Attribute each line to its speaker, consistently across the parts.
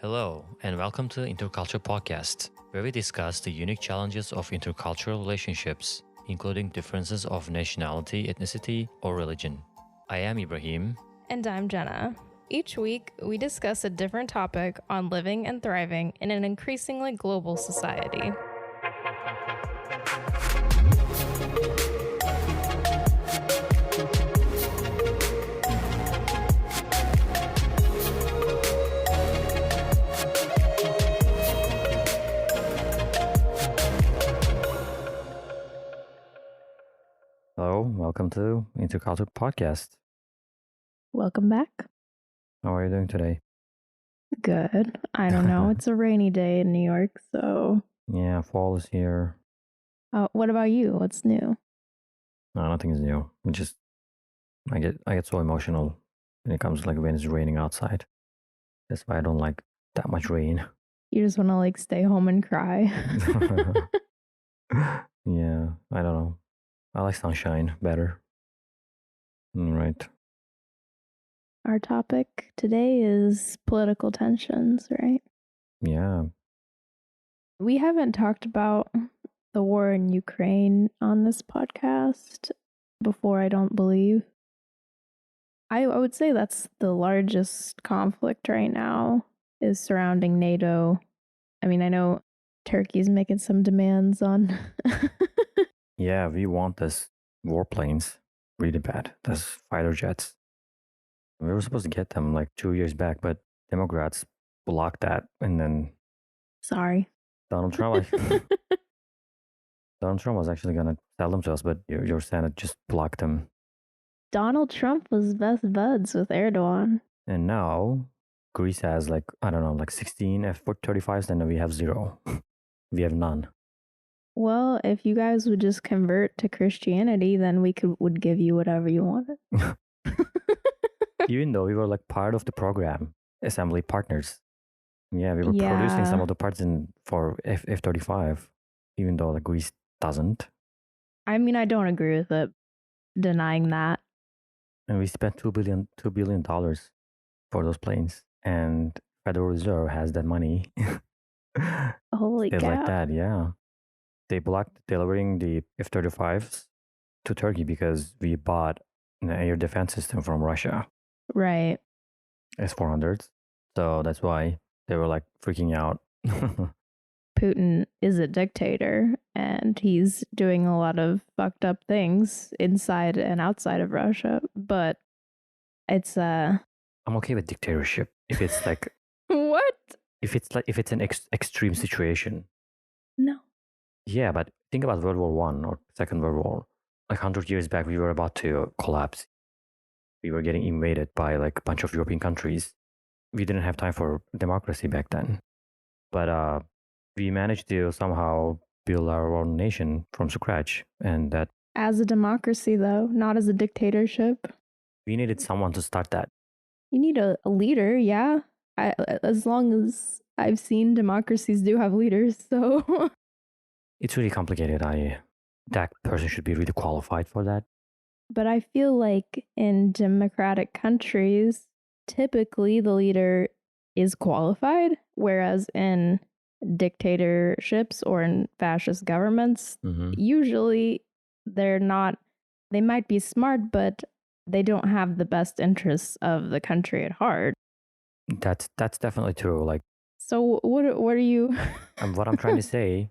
Speaker 1: Hello, and welcome to Interculture Podcast, where we discuss the unique challenges of intercultural relationships, including differences of nationality, ethnicity, or religion. I am Ibrahim.
Speaker 2: And I'm Jenna. Each week, we discuss a different topic on living and thriving in an increasingly global society.
Speaker 1: Hello, welcome to Interculture Podcast.
Speaker 2: Welcome back.
Speaker 1: How are you doing today?
Speaker 2: Good. I don't know. It's a rainy day in New York, so.
Speaker 1: Yeah, fall is here.
Speaker 2: What about you? What's new?
Speaker 1: No, nothing is new. I get so emotional when it comes when it's raining outside. That's why I don't like that much rain.
Speaker 2: You just want to stay home and cry.
Speaker 1: Yeah, I don't know. I like sunshine better. Right.
Speaker 2: Our topic today is political tensions, right?
Speaker 1: Yeah.
Speaker 2: We haven't talked about the war in Ukraine on this podcast before, I don't believe. I would say that's the largest conflict right now is surrounding NATO. I mean, I know Turkey's making some demands on.
Speaker 1: Yeah, we want this warplanes really bad. Those fighter jets. We were supposed to get them 2 years back, but Democrats blocked that. And then
Speaker 2: Sorry.
Speaker 1: Donald Trump, Donald Trump was actually going to sell them to us, but your Senate just blocked them.
Speaker 2: Donald Trump was best buds with Erdogan.
Speaker 1: And now Greece has 16 F-35s, and we have 0. We have none.
Speaker 2: Well, if you guys would just convert to Christianity, then we would give you whatever you wanted.
Speaker 1: Even though we were part of the program, assembly partners. Yeah, we were producing some of the parts for F-35, even though Greece doesn't.
Speaker 2: I mean, I don't agree with it, denying that.
Speaker 1: And we spent $2 billion for those planes, and Federal Reserve has that money.
Speaker 2: Holy cow!
Speaker 1: Like that, yeah. They blocked delivering the F-35s to Turkey because we bought an air defense system from Russia.
Speaker 2: Right.
Speaker 1: S-400s. So that's why they were freaking out.
Speaker 2: Putin is a dictator, and he's doing a lot of fucked up things inside and outside of Russia. But it's
Speaker 1: I'm okay with dictatorship if it's
Speaker 2: what?
Speaker 1: If it's an extreme situation.
Speaker 2: No.
Speaker 1: Yeah, but think about World War One or Second World War. 100 years back, we were about to collapse. We were getting invaded by a bunch of European countries. We didn't have time for democracy back then. But we managed to somehow build our own nation from scratch. And that...
Speaker 2: As a democracy, though, not as a dictatorship.
Speaker 1: We needed someone to start that.
Speaker 2: You need a leader, yeah. As long as I've seen democracies do have leaders, so...
Speaker 1: It's really complicated. That person should be really qualified for that.
Speaker 2: But I feel like in democratic countries, typically the leader is qualified, whereas in dictatorships or in fascist governments, usually they're not, they might be smart, but they don't have the best interests of the country at heart.
Speaker 1: That's definitely true.
Speaker 2: So what are you...
Speaker 1: What I'm trying to say,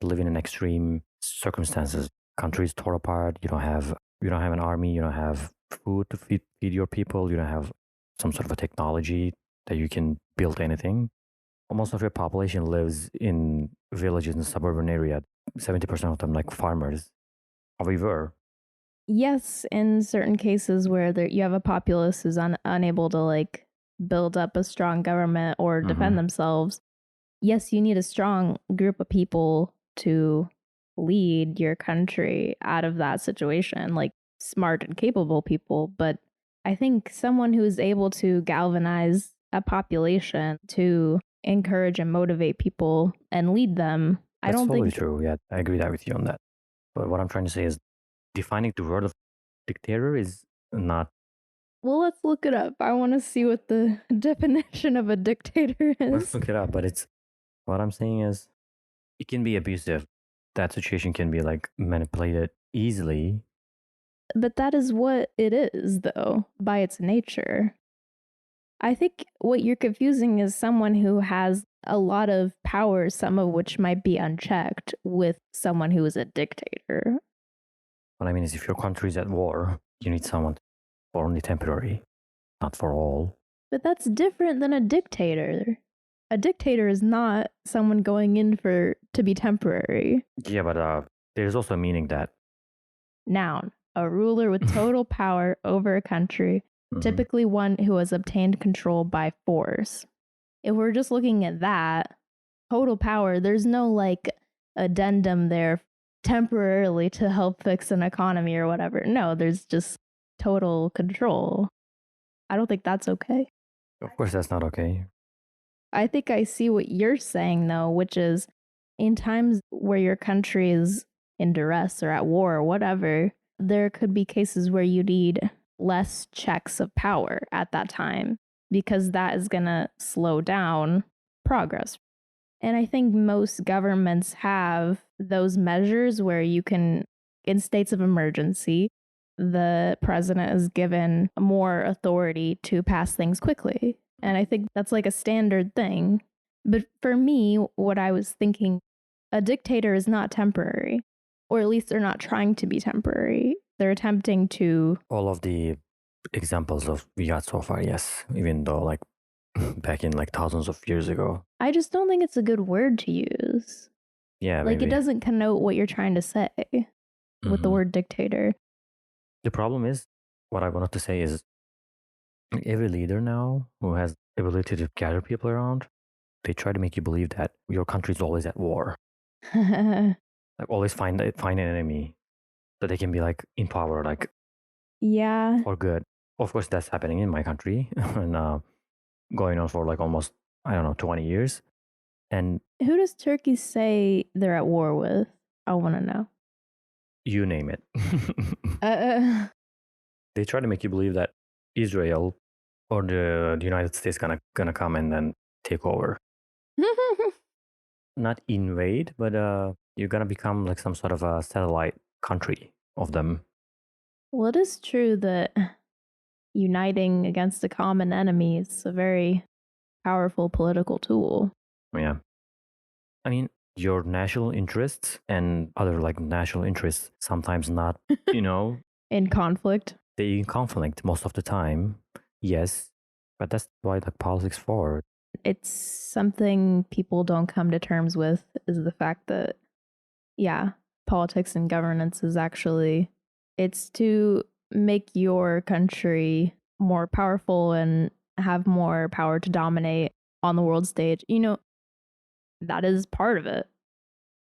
Speaker 1: living in extreme circumstances, countries torn apart, you don't have an army, you don't have food to feed your people, you don't have some sort of a technology that you can build anything. Most of your population lives in villages in the suburban area. 70% of them farmers. However,
Speaker 2: yes, in certain cases where you have a populace who's unable to build up a strong government or defend themselves, yes, you need a strong group of people to lead your country out of that situation, smart and capable people. But I think someone who is able to galvanize a population to encourage and motivate people and lead them,
Speaker 1: I don't think... That's totally true. Yeah, I agree with you on that. But what I'm trying to say is defining the word of dictator is not
Speaker 2: Well, let's look it up. I want to see what the definition of a dictator
Speaker 1: Let's
Speaker 2: is.
Speaker 1: look it up. But it's what I'm saying is it can be abusive. That situation can be like manipulated easily.
Speaker 2: But that is what it is, though, by its nature. I think what you're confusing is someone who has a lot of power, some of which might be unchecked, with someone who is a dictator.
Speaker 1: What I mean is, if your country is at war, you need someone for only temporary, not for all.
Speaker 2: But that's different than a dictator. A dictator is not someone going in to be temporary.
Speaker 1: Yeah, but there's also a meaning that
Speaker 2: Noun, a ruler with total power over a country, typically one who has obtained control by force. If we're just looking at that, total power, there's no like addendum there temporarily to help fix an economy or whatever. No, there's just total control. I don't think that's okay.
Speaker 1: Of course, that's not okay.
Speaker 2: I think I see what you're saying, though, which is in times where your country is in duress or at war or whatever, there could be cases where you need less checks of power at that time because that is going to slow down progress. And I think most governments have those measures where you can, in states of emergency, the president is given more authority to pass things quickly. And I think that's like a standard thing. But for me, what I was thinking, a dictator is not temporary, or at least they're not trying to be temporary. They're attempting to.
Speaker 1: All of the examples of we got so far, yes, even though like back in like thousands of years ago.
Speaker 2: I just don't think it's a good word to use.
Speaker 1: Yeah,
Speaker 2: like
Speaker 1: maybe.
Speaker 2: It doesn't connote what you're trying to say with the word dictator.
Speaker 1: The problem is, what I wanted to say is every leader now who has the ability to gather people around, they try to make you believe that your country is always at war. Like always find an enemy so they can be like in power, like
Speaker 2: yeah,
Speaker 1: for good. Of course, that's happening in my country and going on for like almost, I don't know, 20 years. And
Speaker 2: who does Turkey say they're at war with? I want to know.
Speaker 1: You name it. They try to make you believe that Israel or the United States gonna come and then take over. Not invade, but you're gonna become like some sort of a satellite country of them.
Speaker 2: Well, it is true that uniting against a common enemy is a very powerful political tool.
Speaker 1: Yeah. I mean, your national interests and other like national interests sometimes not,
Speaker 2: in conflict.
Speaker 1: They in conflict most of the time. Yes, but that's why like politics for.
Speaker 2: It's something people don't come to terms with is the fact that, yeah, politics and governance is actually, it's to make your country more powerful and have more power to dominate on the world stage. That is part of it.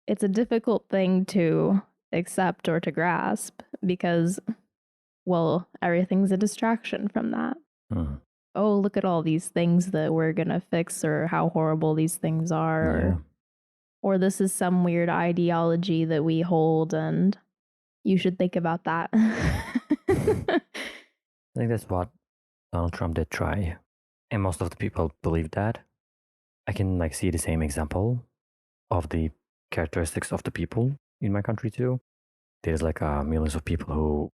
Speaker 2: It's a difficult thing to accept or to grasp because, well, everything's a distraction from that. Oh, look at all these things that we're going to fix, or how horrible these things are. Or this is some weird ideology that we hold, and you should think about that.
Speaker 1: I think that's what Donald Trump did try. And most of the people believe that. I can like see the same example of the characteristics of the people in my country too. There's like millions of people who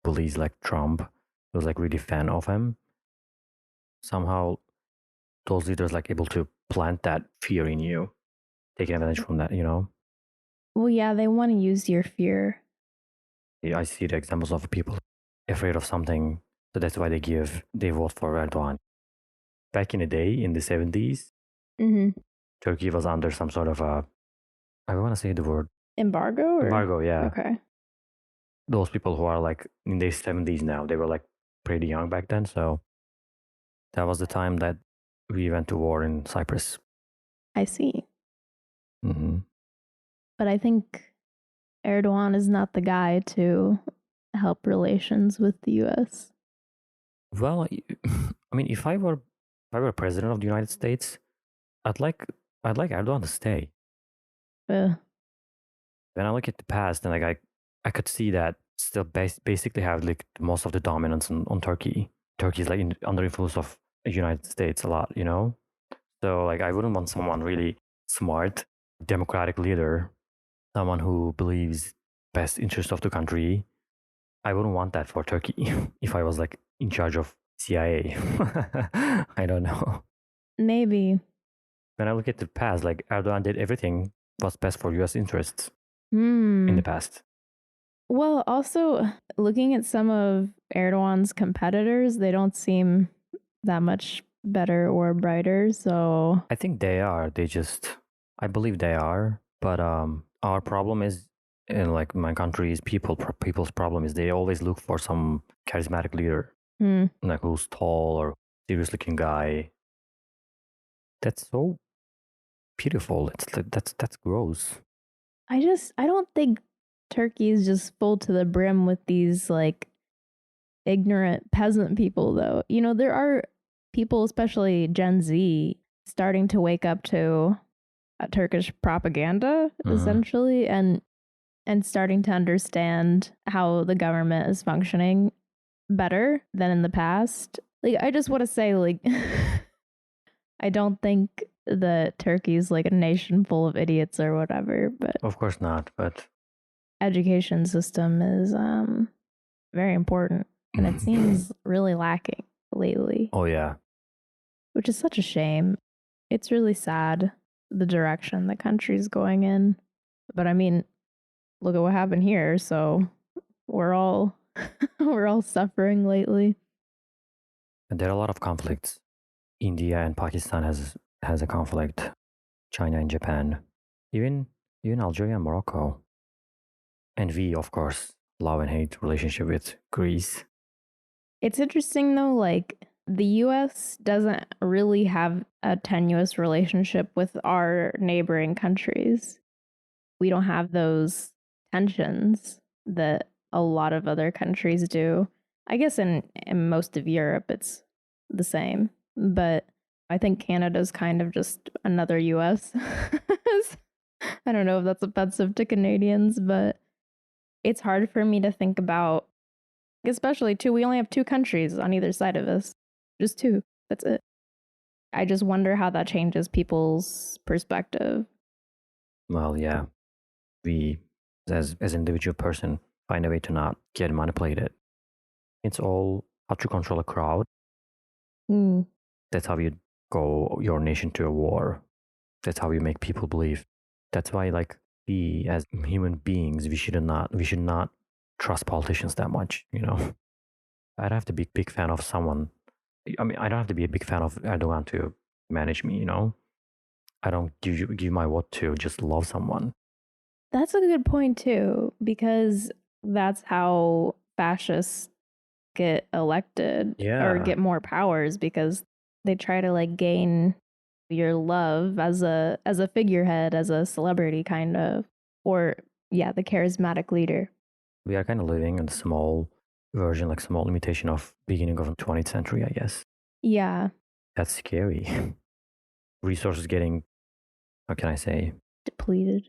Speaker 1: believes like Trump, who's like really fan of him. Somehow those leaders like able to plant that fear in you, taking advantage from that,
Speaker 2: Well, yeah, they want to use your fear.
Speaker 1: I see the examples of people afraid of something, so that's why they vote for Erdogan. Back in the day, in the 70s, Turkey was under some sort of I want to say the word
Speaker 2: embargo.
Speaker 1: Embargo, yeah.
Speaker 2: Okay.
Speaker 1: Those people who are like in their 70s now, they were like pretty young back then, so that was the time that we went to war in Cyprus.
Speaker 2: I see.
Speaker 1: Mm-hmm.
Speaker 2: But I think Erdogan is not the guy to help relations with the U.S.
Speaker 1: Well, I mean, if I were president of the United States, I'd like Erdogan to stay. When I look at the past, and like I could see that still basically have like most of the dominance on Turkey. Turkey is like under influence of the United States a lot, you know? So like I wouldn't want someone really smart, democratic leader, someone who believes best interest of the country. I wouldn't want that for Turkey if I was like in charge of CIA. I don't know.
Speaker 2: Maybe.
Speaker 1: When I look at the past, like Erdogan did everything what's best for US interests in
Speaker 2: Hmm.
Speaker 1: the past.
Speaker 2: Well, also looking at some of Erdogan's competitors, they don't seem that much better or brighter. So
Speaker 1: I think they are. I believe they are. But our problem is, in like my country's people's problem is they always look for some charismatic leader,
Speaker 2: hmm.
Speaker 1: like who's tall or serious looking guy. That's so beautiful. That's gross.
Speaker 2: I don't think Turkey is just full to the brim with these like ignorant peasant people though. You know, there are people, especially Gen Z, starting to wake up to Turkish propaganda
Speaker 1: Mm-hmm.
Speaker 2: essentially and starting to understand how the government is functioning better than in the past. Like I just want to say like I don't think that Turkey's like a nation full of idiots or whatever, but
Speaker 1: Of course not, but
Speaker 2: education system is very important and it seems really lacking lately,
Speaker 1: oh yeah,
Speaker 2: which is such a shame. It's really sad the direction the country's going in. But I mean, look at what happened here, so we're all we're all suffering lately.
Speaker 1: and there are a lot of conflicts. India and Pakistan has a conflict. China and Japan, even even Algeria and Morocco, and we of course love and hate relationship with Greece.
Speaker 2: It's interesting though, like the US doesn't really have a tenuous relationship with our neighboring countries. We don't have those tensions that a lot of other countries do. I guess in most of Europe it's the same, but I think Canada's kind of just another US. I don't know if that's offensive to Canadians, but it's hard for me to think about, especially too, we only have two countries on either side of us. Just two. That's it. I just wonder how that changes people's perspective.
Speaker 1: Well, yeah, we as an individual person find a way to not get manipulated. It's all how to control a crowd.
Speaker 2: Hmm.
Speaker 1: That's how you go your nation to a war. That's how you make people believe. That's why, like, we as human beings, we should not trust politicians that much. You know, I don't have to be a big fan of someone. I mean, I don't have to be a big fan of Erdogan to manage me. You know, I don't give my vote to just love someone.
Speaker 2: That's a good point too, because that's how fascists get elected or
Speaker 1: Yeah,
Speaker 2: get more powers because they try to like gain your love as a figurehead, as a celebrity kind of, or yeah, the charismatic leader.
Speaker 1: we are kind of living in a small version, like small imitation of beginning of the 20th century, I guess.
Speaker 2: Yeah,
Speaker 1: That's scary. Resources getting, how can I say?
Speaker 2: depleted.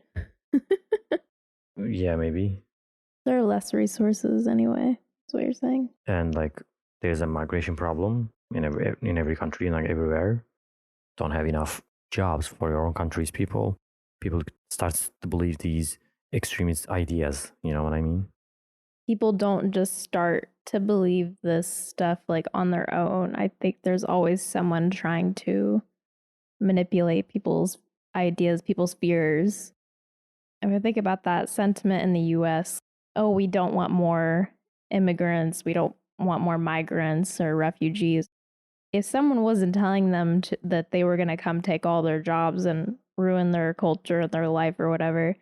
Speaker 1: Yeah, maybe.
Speaker 2: There are less resources anyway. That's what you're saying.
Speaker 1: And like, there's a migration problem in every country and like everywhere. Don't have enough jobs for your own country's people. People starts to believe these extremist ideas. You know what I mean?
Speaker 2: People don't just start to believe this stuff like on their own. I think there's always someone trying to manipulate people's ideas, people's fears. And I think about that sentiment in the US, oh, we don't want more immigrants, we don't want more migrants or refugees. If someone wasn't telling them that they were going to come take all their jobs and ruin their culture, their life, or whatever,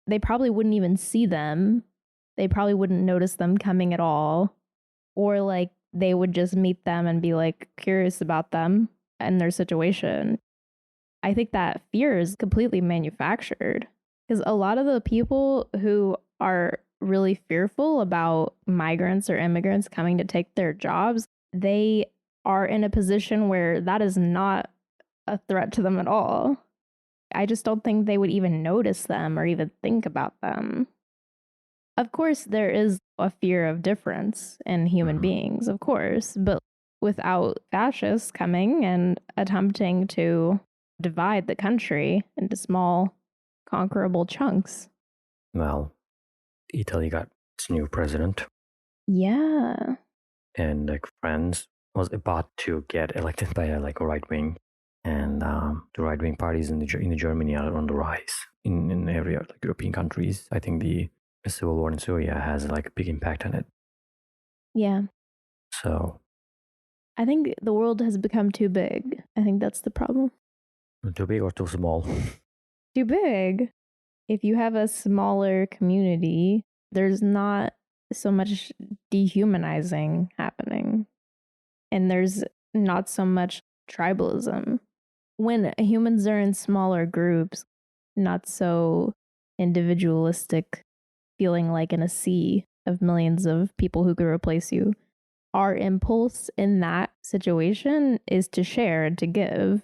Speaker 2: they probably wouldn't even see them. They probably wouldn't notice them coming at all. Or like they would just meet them and be like curious about them and their situation. I think that fear is completely manufactured because a lot of the people who are really fearful about migrants or immigrants coming to take their jobs, they are in a position where that is not a threat to them at all. I just don't think they would even notice them or even think about them. Of course, there is a fear of difference in human
Speaker 1: Mhm.
Speaker 2: beings, of course, but without fascists coming and attempting to divide the country into small, conquerable chunks.
Speaker 1: Well, Italy got its new president.
Speaker 2: Yeah.
Speaker 1: And like France was about to get elected by a right wing, and the right wing parties in Germany are on the rise in every like European countries. I think the civil war in Syria has like a big impact on it.
Speaker 2: Yeah.
Speaker 1: So
Speaker 2: I think the world has become too big. I think that's the problem.
Speaker 1: too big or too small?
Speaker 2: Too big. If you have a smaller community, there's not so much dehumanizing happening. And there's not so much tribalism. When humans are in smaller groups, not so individualistic, feeling like in a sea of millions of people who could replace you, our impulse in that situation is to share and to give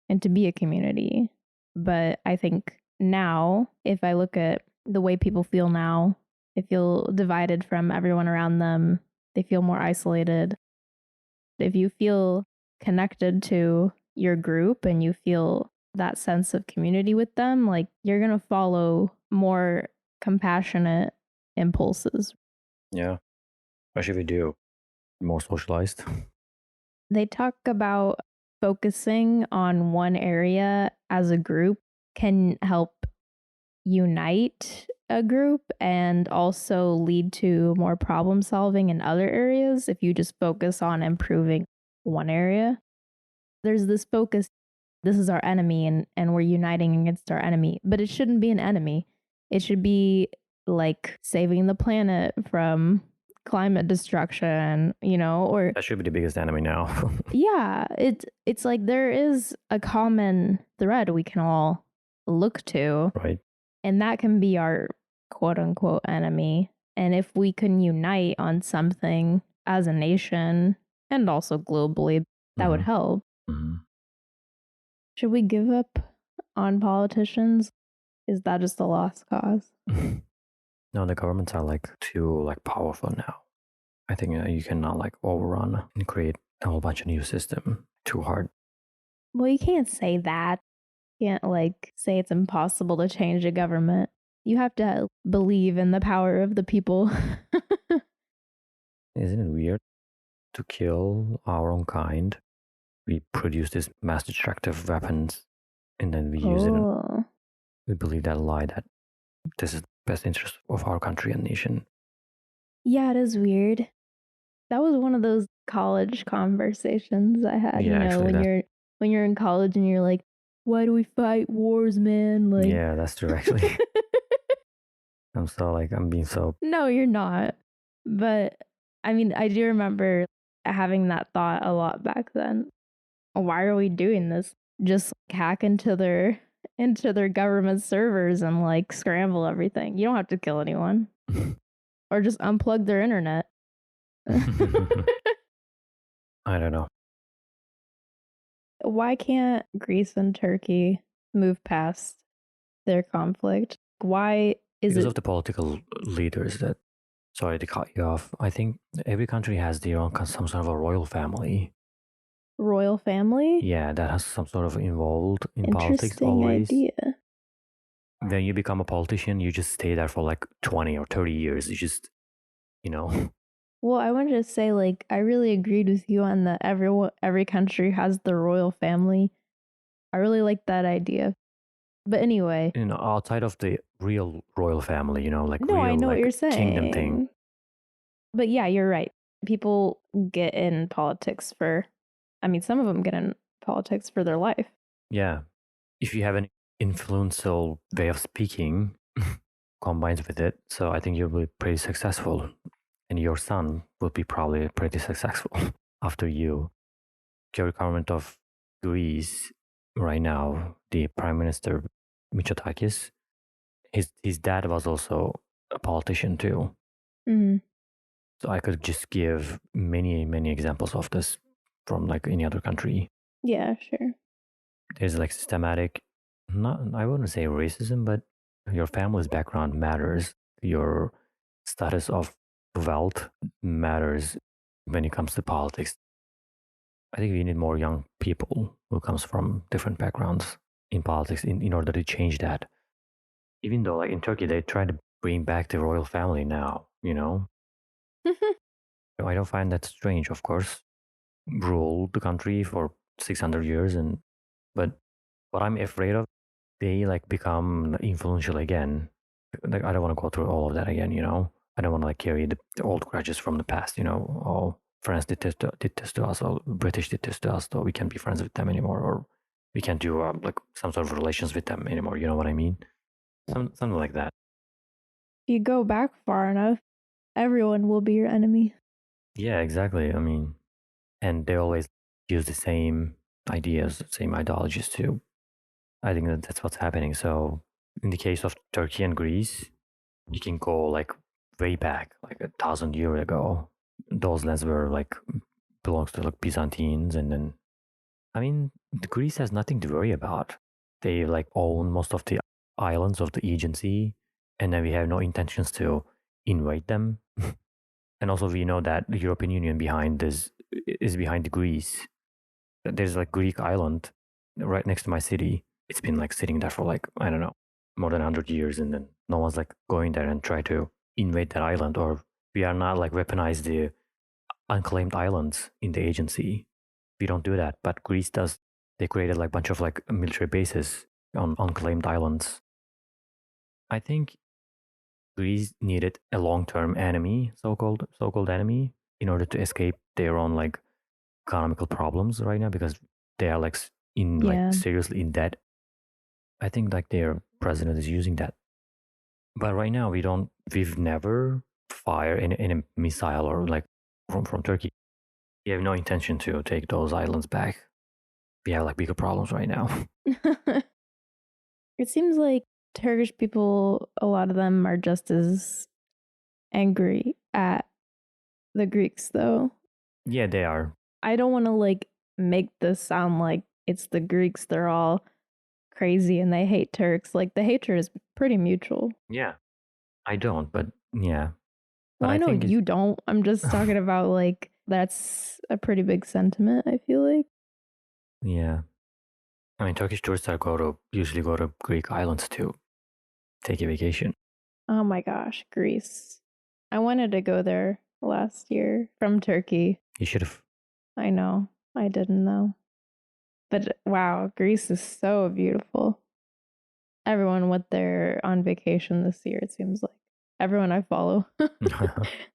Speaker 2: and to be a community. But I think now, if I look at the way people feel now, they feel divided from everyone around them. They feel more isolated. If you feel connected to your group and you feel that sense of community with them, like you're going to follow more compassionate impulses.
Speaker 1: Yeah. What should we do? More socialized?
Speaker 2: They talk about focusing on one area as a group can help unite a group and also lead to more problem solving in other areas if you just focus on improving one area. There's this focus, this is our enemy and we're uniting against our enemy, but it shouldn't be an enemy. It should be like saving the planet from climate destruction, or
Speaker 1: That should be the biggest enemy now.
Speaker 2: yeah, it's like there is a common thread we can all look to.
Speaker 1: Right.
Speaker 2: And that can be our quote unquote enemy. And if we can unite on something as a nation and also globally, that would help.
Speaker 1: Mm-hmm.
Speaker 2: Should we give up on politicians? Is that just a lost cause?
Speaker 1: No, the governments are like too like powerful now. I think you cannot like overrun and create a whole bunch of new system too hard.
Speaker 2: Well, you can't say that. You can't like say it's impossible to change a government. You have to believe in the power of the people.
Speaker 1: Isn't it weird to kill our own kind? We produce these mass destructive weapons and then we use it. And we believe that lie that this is the best interest of our country and nation.
Speaker 2: Yeah, it is weird. That was one of those college conversations I had.
Speaker 1: Yeah, actually,
Speaker 2: when you're in college and you're like, "Why do we fight wars, man?" Like,
Speaker 1: yeah, that's true. Actually, I'm being so.
Speaker 2: No, you're not. But I mean, I do remember having that thought a lot back then. Why are we doing this? Just hack into their government servers and like scramble everything. You don't have to kill anyone, or just unplug their internet.
Speaker 1: I don't know.
Speaker 2: Why can't Greece and Turkey move past their conflict? Why is
Speaker 1: because
Speaker 2: it
Speaker 1: of the political leaders that? Sorry to cut you off. I think every country has their own some sort of a royal family.
Speaker 2: Royal family?
Speaker 1: Yeah, that has some sort of involved in politics always.
Speaker 2: Idea.
Speaker 1: When you become a politician, you just stay there for like 20 or 30 years. You just,
Speaker 2: Well, I wanted to say, like, I really agreed with you on that every country has the royal family. I really like that idea. But anyway.
Speaker 1: Outside of the real royal family, like
Speaker 2: no,
Speaker 1: real
Speaker 2: I know
Speaker 1: like
Speaker 2: what you're saying.
Speaker 1: kingdom thing.
Speaker 2: But yeah, you're right. People get in politics some of them get in politics for their life.
Speaker 1: Yeah. If you have an influential way of speaking combined with it, so I think you'll be pretty successful. And your son will be probably pretty successful after you. The government of Greece right now, the Prime Minister Mitsotakis, his dad was also a politician too.
Speaker 2: Mm-hmm.
Speaker 1: So I could just give many, many examples of this from like any other country.
Speaker 2: Yeah, sure.
Speaker 1: There's like systematic, I wouldn't say racism, but your family's background matters. Your status of wealth matters when it comes to politics. I think we need more young people who comes from different backgrounds in politics in order to change that. Even though like in Turkey they try to bring back the royal family now, you know. I don't find that strange, of course. Ruled the country for 600 years and but what I'm afraid of, they like become influential again. Like I don't want to go through all of that again, you know. I don't want to like carry the old grudges from the past, you know. Oh, France did this to us, or British did this to us, so we can't be friends with them anymore, or we can't do like some sort of relations with them anymore. You know what I mean? Something like that.
Speaker 2: If you go back far enough, everyone will be your enemy.
Speaker 1: Yeah, exactly. I mean, and they always use the same ideas, same ideologies too. I think that that's what's happening. So in the case of Turkey and Greece, you can go like way back, like 1,000 years ago. Those lands were like belongs to like Byzantines, and then I mean, Greece has nothing to worry about. They like own most of the islands of the Aegean Sea, and then we have no intentions to invade them. And also, we know that the European Union behind this is behind Greece. There's like Greek island right next to my city. It's been like sitting there for like I don't know more than 100 years, and then no one's like going there and try to invade that island, or we are not like weaponize the unclaimed islands in the agency. We don't do that, but Greece does. They created like a bunch of like military bases on unclaimed islands. I think Greece needed a long-term enemy, so-called enemy, in order to escape their own like economical problems right now because they are like in like
Speaker 2: Yeah.
Speaker 1: seriously in debt. I think like their president is using that. But right now we've never fired any missile or like from Turkey. We have no intention to take those islands back. We have like bigger problems right now.
Speaker 2: It seems like Turkish people, a lot of them are just as angry at the Greeks, though.
Speaker 1: Yeah, they are.
Speaker 2: I don't want to like make this sound like it's the Greeks. They're all crazy and they hate Turks. Like the hatred is pretty mutual.
Speaker 1: Yeah, I don't, but yeah. But
Speaker 2: Well, I
Speaker 1: I
Speaker 2: know
Speaker 1: think
Speaker 2: you don't. I'm just talking about like that's a pretty big sentiment, I feel like.
Speaker 1: yeah. I mean, Turkish tourists usually go to Greek islands to take a vacation.
Speaker 2: Oh my gosh, Greece. I wanted to go there last year from Turkey.
Speaker 1: You should have.
Speaker 2: I know. I didn't though. But wow, Greece is so beautiful. Everyone went there on vacation this year, it seems like. Everyone I follow.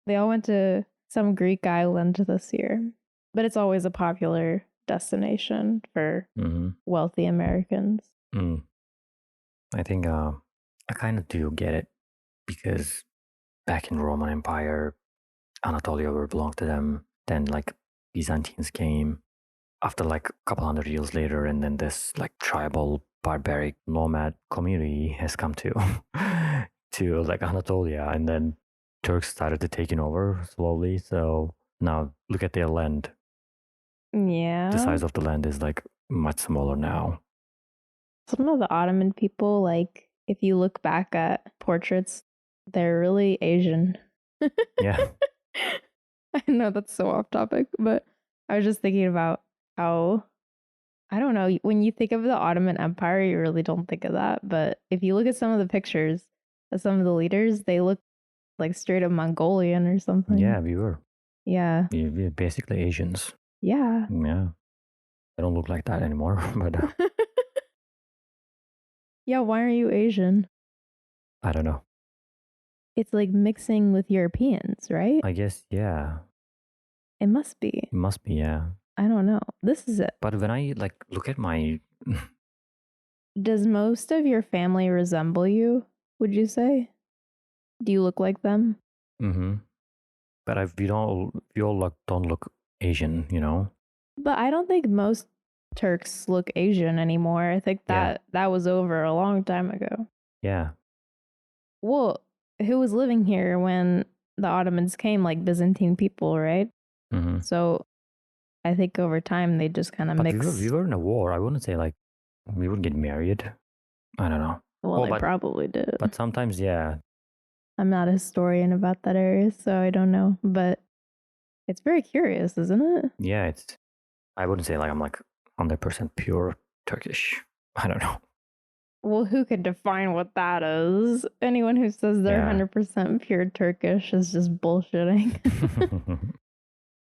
Speaker 2: They all went to some Greek island this year. But it's always a popular destination for wealthy Americans.
Speaker 1: I think I kind of do get it because back in Roman Empire, Anatolia were belonged to them. Then like Byzantines came after like a couple hundred years later, and then this like tribal barbaric nomad community has come to to like Anatolia, and then Turks started to taking over slowly. So now look at their land.
Speaker 2: Yeah.
Speaker 1: The size of the land is like much smaller now.
Speaker 2: Some of the Ottoman people, like if you look back at portraits, they're really Asian.
Speaker 1: Yeah.
Speaker 2: I know that's so off topic, but I was just thinking about how I don't know, when you think of the Ottoman Empire, you really don't think of that. But if you look at some of the pictures of some of the leaders, they look like straight up Mongolian or something.
Speaker 1: Yeah, we were.
Speaker 2: Yeah.
Speaker 1: We're basically Asians.
Speaker 2: Yeah.
Speaker 1: Yeah. I don't look like that anymore, but
Speaker 2: Yeah, why are you Asian?
Speaker 1: I don't know.
Speaker 2: It's like mixing with Europeans, right?
Speaker 1: I guess, yeah.
Speaker 2: It must be.
Speaker 1: It must be, yeah.
Speaker 2: I don't know. This is it.
Speaker 1: But when I like look at my
Speaker 2: Does most of your family resemble you, would you say? Do you look like them?
Speaker 1: but we all like don't look Asian, you know?
Speaker 2: But I don't think most Turks look Asian anymore. I think that was over a long time ago.
Speaker 1: Yeah.
Speaker 2: Well, who was living here when the Ottomans came, like Byzantine people, right? So I think over time they just kind of mixed.
Speaker 1: We were in a war. I wouldn't say like we would get married. I don't know.
Speaker 2: Well, they probably did.
Speaker 1: But sometimes, yeah.
Speaker 2: I'm not a historian about that area, so I don't know. But it's very curious, isn't it?
Speaker 1: Yeah, I wouldn't say like I'm like 100% pure Turkish. I don't know.
Speaker 2: Well, who could define what that is? Anyone who says they're
Speaker 1: Yeah.
Speaker 2: 100% pure Turkish is just bullshitting.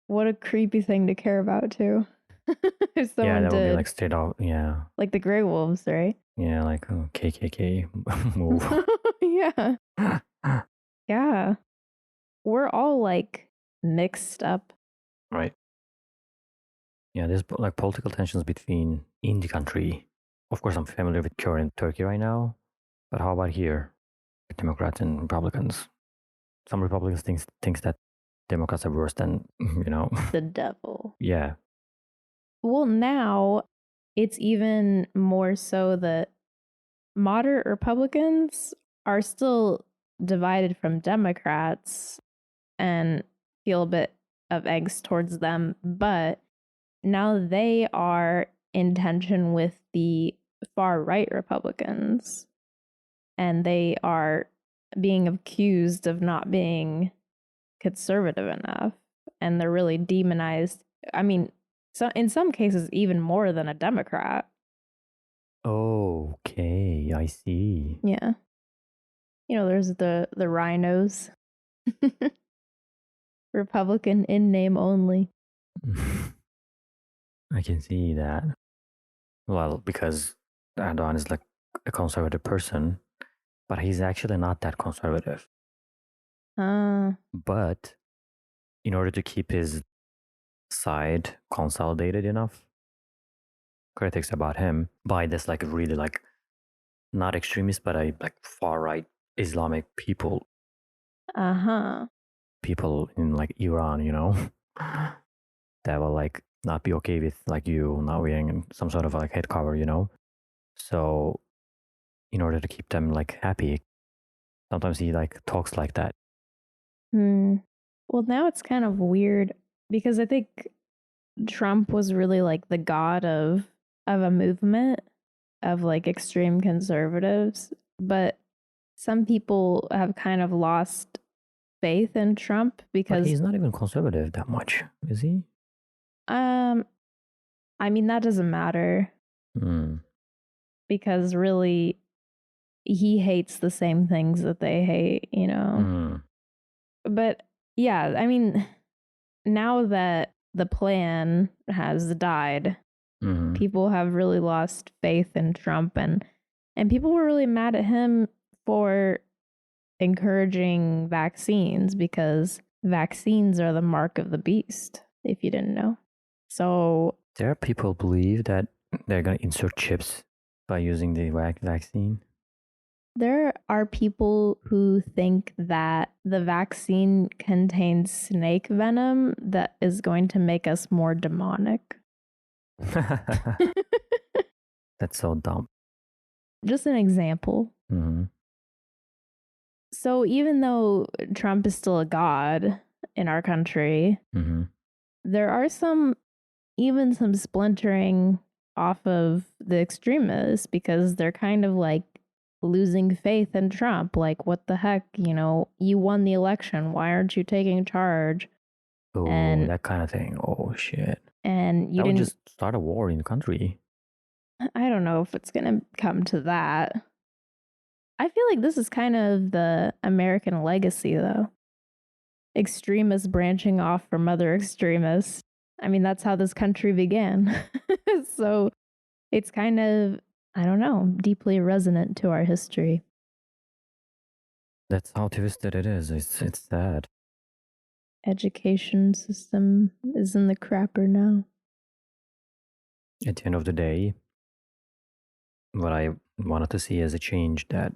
Speaker 2: What a creepy thing to care about, too. If
Speaker 1: Yeah,
Speaker 2: someone
Speaker 1: that would be
Speaker 2: did.
Speaker 1: like straight out. Yeah.
Speaker 2: Like the Grey Wolves, right?
Speaker 1: Yeah, like KKK move.
Speaker 2: Yeah. Yeah. We're all like mixed up.
Speaker 1: Right. Yeah, there's like political tensions between in the country. Of course, I'm familiar with current Turkey right now, but how about here? Democrats and Republicans. Some Republicans thinks that Democrats are worse than
Speaker 2: The devil.
Speaker 1: Yeah.
Speaker 2: Well, now it's even more so that moderate Republicans are still divided from Democrats and feel a bit of angst towards them, but now they are in tension with the far right Republicans, and they are being accused of not being conservative enough, and they're really demonized. I mean, so in some cases, even more than a Democrat.
Speaker 1: Okay, I see.
Speaker 2: Yeah, there's the rhinos, Republican in name only.
Speaker 1: I can see that. Well, because Erdogan is like a conservative person, but he's actually not that conservative. But in order to keep his side consolidated enough, critics about him by this like really like not extremist, but a like far right Islamic people people in like Iran, that will like not be okay with like you not wearing some sort of like head cover. So in order to keep them like happy, sometimes he like talks like that.
Speaker 2: Well, now it's kind of weird because I think Trump was really like the god of a movement of like extreme conservatives, but some people have kind of lost faith in Trump
Speaker 1: But
Speaker 2: because
Speaker 1: he's not even conservative that much, is he?
Speaker 2: I mean that doesn't matter because really he hates the same things that they hate. But yeah, I mean now that the plan has died, people have really lost faith in Trump, and people were really mad at him for encouraging vaccines because vaccines are the mark of the beast, if you didn't know. So
Speaker 1: there are people believe that they're going to insert chips by using the vaccine.
Speaker 2: there are people who think that the vaccine contains snake venom that is going to make us more demonic.
Speaker 1: That's so dumb.
Speaker 2: Just an example. So even though Trump is still a god in our country, there are even some splintering off of the extremists because they're kind of like losing faith in Trump. Like, what the heck? You won the election. Why aren't you taking charge?
Speaker 1: Oh,
Speaker 2: And
Speaker 1: that kind of thing. Oh, shit.
Speaker 2: And you
Speaker 1: that would
Speaker 2: didn't
Speaker 1: just start a war in the country.
Speaker 2: I don't know if it's going to come to that. I feel like this is kind of the American legacy, though. Extremists branching off from other extremists. I mean, that's how this country began. So it's kind of, I don't know, deeply resonant to our history.
Speaker 1: That's how twisted it is. It's sad.
Speaker 2: Education system is in the crapper now.
Speaker 1: At the end of the day, what I wanted to see as a change that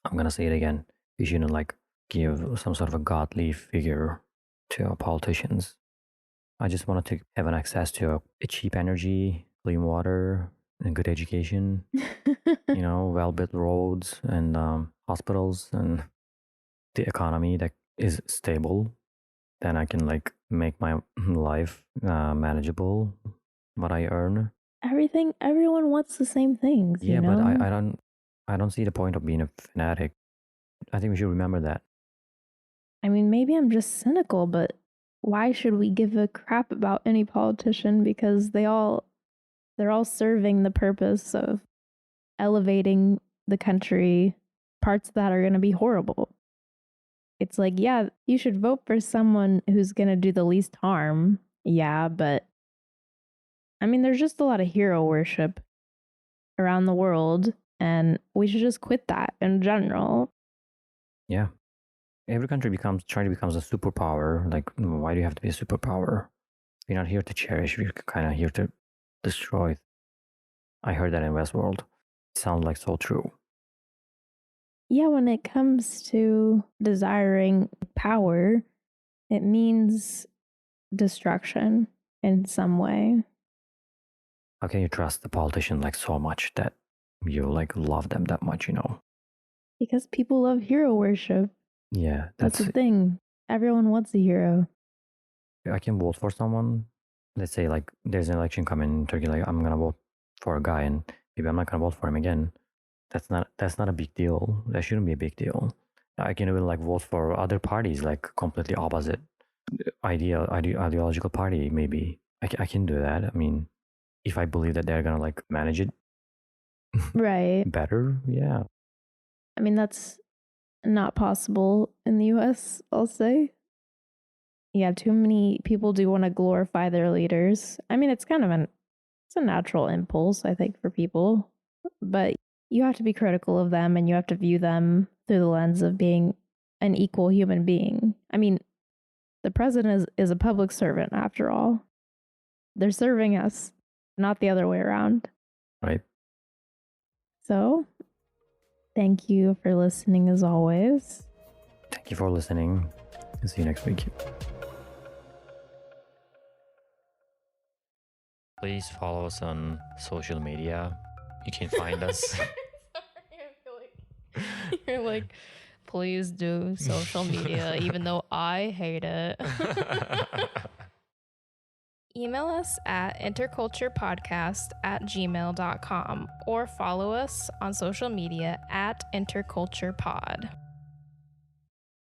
Speaker 1: I'm gonna say it again. We shouldn't like give some sort of a godly figure to our politicians. I just wanted to have an access to a cheap energy, clean water, and good education. Well-built roads and hospitals and the economy that is stable. Then I can like make my life manageable. What I earn.
Speaker 2: Everyone wants the same things.
Speaker 1: Yeah, but I don't see the point of being a fanatic. I think we should remember that.
Speaker 2: I mean, maybe I'm just cynical, but why should we give a crap about any politician? Because they're all serving the purpose of elevating the country, parts that are going to be horrible. It's like, yeah, you should vote for someone who's going to do the least harm. Yeah, but I mean, there's just a lot of hero worship around the world, and we should just quit that in general.
Speaker 1: Yeah. Every country trying to become a superpower. Like, why do you have to be a superpower? You're not here to cherish, you're kind of here to destroy. I heard that in Westworld. It sounds like so true.
Speaker 2: Yeah, when it comes to desiring power, it means destruction in some way.
Speaker 1: How can you trust the politician like so much that you like love them that much, you know?
Speaker 2: Because people love hero worship.
Speaker 1: Yeah,
Speaker 2: That's the thing. Everyone wants a hero.
Speaker 1: I can vote for someone. Let's say like there's an election coming in Turkey, like I'm gonna vote for a guy and maybe I'm not gonna vote for him again. That's not a big deal. That shouldn't be a big deal. I can even like vote for other parties, like completely opposite ideological party. Maybe I can do that. I mean, if I believe that they're gonna like manage it
Speaker 2: right
Speaker 1: better, yeah.
Speaker 2: I mean, that's not possible in the US, I'll say. Yeah, too many people do want to glorify their leaders. I mean, it's kind of it's a natural impulse, I think, for people. But you have to be critical of them and you have to view them through the lens of being an equal human being. I mean, the president is a public servant after all. They're serving us, not the other way around.
Speaker 1: Right.
Speaker 2: So, thank you for listening as always.
Speaker 1: Thank you for listening. See you next week. Please follow us on social media. You can find us.
Speaker 2: Sorry, you're like, please do social media, even though I hate it. Email us at interculturepodcast@gmail.com or follow us on social media at interculturepod.